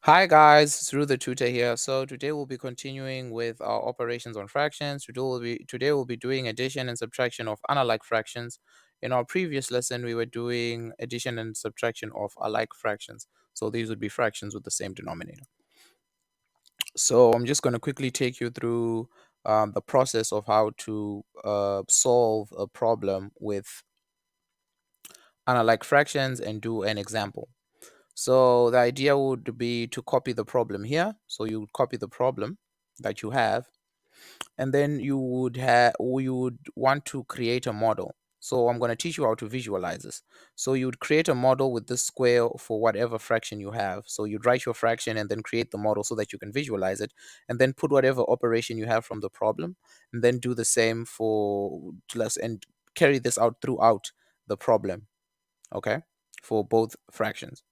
Hi guys, through the tutor here. So today we'll be continuing with our operations on fractions. Today we'll be doing addition and subtraction of unlike fractions. In our previous lesson, we were doing addition and subtraction of alike fractions. So these would be fractions with the same denominator. So I'm just going to quickly take you through the process of how to solve a problem with unlike fractions and do an example. So the idea would be to copy the problem here. So you would copy the problem that you have, and then you would want to create a model. So I'm going to teach you how to visualize this. So you would create a model with this square for whatever fraction you have. So you'd write your fraction and then create the model so that you can visualize it, and then put whatever operation you have from the problem, and then do the same for plus and carry this out throughout the problem. Okay, for both fractions.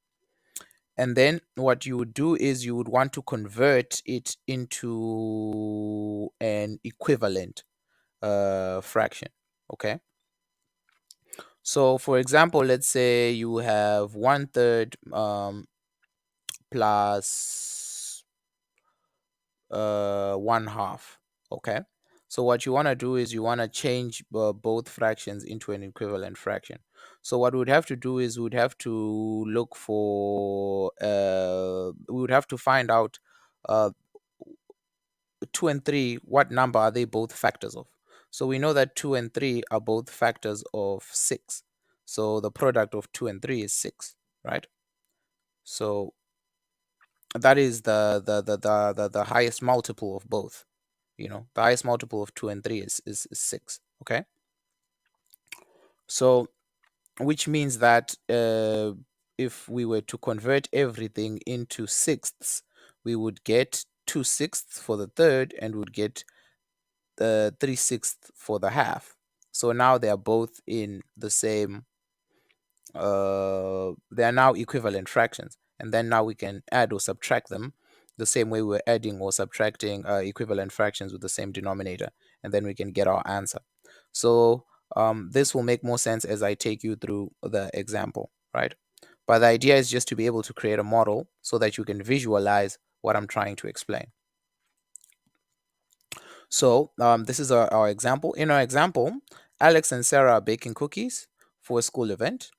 And then what you would do is you would want to convert it into an equivalent fraction. Okay, so for example, let's say you have 1/3 plus 1/2. Okay, so what you want to do is you want to change both fractions into an equivalent fraction. So what we would have to do is we would have to look for we would have to find out uh 2 and 3, what number are they both factors of? So we know that 2 and 3 are both factors of 6. So the product of 2 and 3 is 6, right? So that is the highest multiple of both. The highest multiple of 2 and 3 is 6. Okay, so which means that if we were to convert everything into sixths, we would get 2/6 for the third and would get the 3/6 for the half. So now they are both in the same they are now equivalent fractions, and then now we can add or subtract them the same way we're adding or subtracting equivalent fractions with the same denominator, and then we can get our answer. So this will make more sense as I take you through the example, right? But the idea is just to be able to create a model so that you can visualize what I'm trying to explain. So this is our example. In our example, Alex and Sarah are baking cookies for a school event.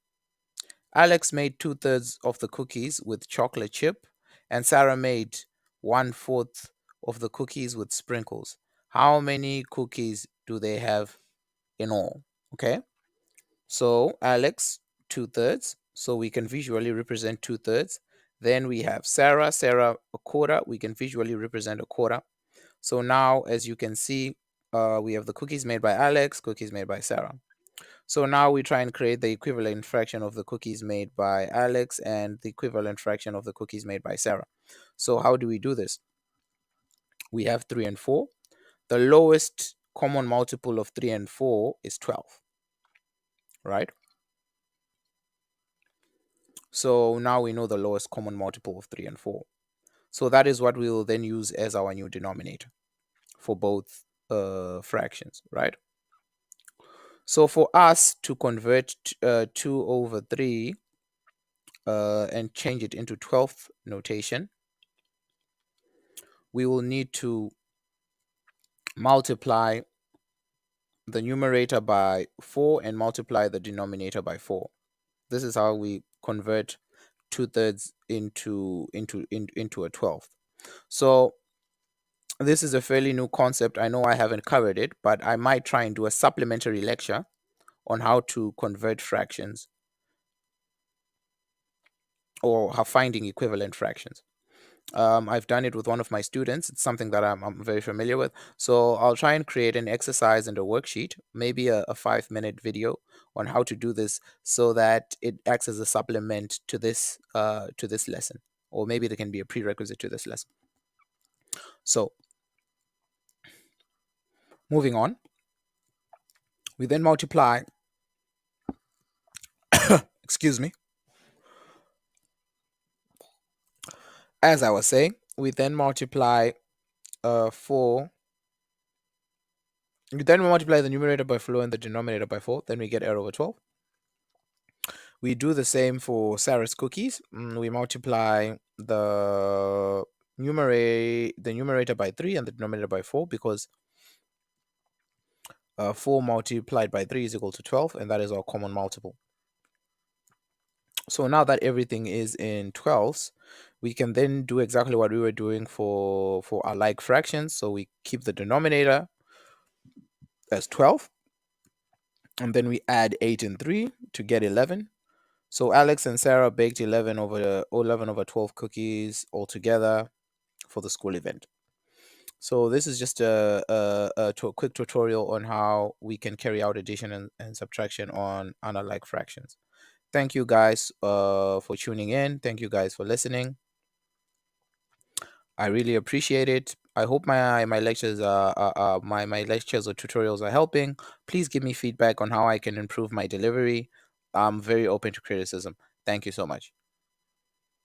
Alex made 2/3 of the cookies with chocolate chip, and Sarah made 1/4 of the cookies with sprinkles. How many cookies do they have in all? Okay, so Alex, 2/3. So we can visually represent 2/3. Then we have Sarah, a quarter. We can visually represent a quarter. So now, as you can see, we have the cookies made by Alex, cookies made by Sarah. So now we try and create the equivalent fraction of the cookies made by Alex and the equivalent fraction of the cookies made by Sarah. So how do we do this? We have 3 and 4. The lowest common multiple of 3 and 4 is 12, right? So now we know the lowest common multiple of 3 and 4. So that is what we will then use as our new denominator for both fractions, right? So for us to convert 2/3 and change it into 12th notation, we will need to multiply the numerator by 4 and multiply the denominator by 4. This is how we convert 2/3 into a 12th. So this is a fairly new concept. I know I haven't covered it, but I might try and do a supplementary lecture on how to convert fractions or how finding equivalent fractions. I've done it with one of my students. It's something that I'm very familiar with. So I'll try and create an exercise and a worksheet, maybe a 5-minute video on how to do this so that it acts as a supplement to this lesson, or maybe there can be a prerequisite to this lesson. So moving on, we then multiply, excuse me, as I was saying, we then multiply 4. Then we multiply the numerator by 4 and the denominator by 4. Then we get r over 12. We do the same for Sarah's cookies. We multiply the numerator by 3 and the denominator by 4, because 4 multiplied by 3 is equal to 12, and that is our common multiple. So now that everything is in 12s, we can then do exactly what we were doing for our like fractions. So we keep the denominator as 12, and then we add 8 and 3 to get 11. So Alex and Sarah baked 11 over 12 cookies altogether for the school event. So this is just a quick tutorial on how we can carry out addition and subtraction on unlike fractions. Thank you guys for tuning in. Thank you guys for listening. I really appreciate it. I hope my lectures my lectures or tutorials are helping. Please give me feedback on how I can improve my delivery. I'm very open to criticism. Thank you so much.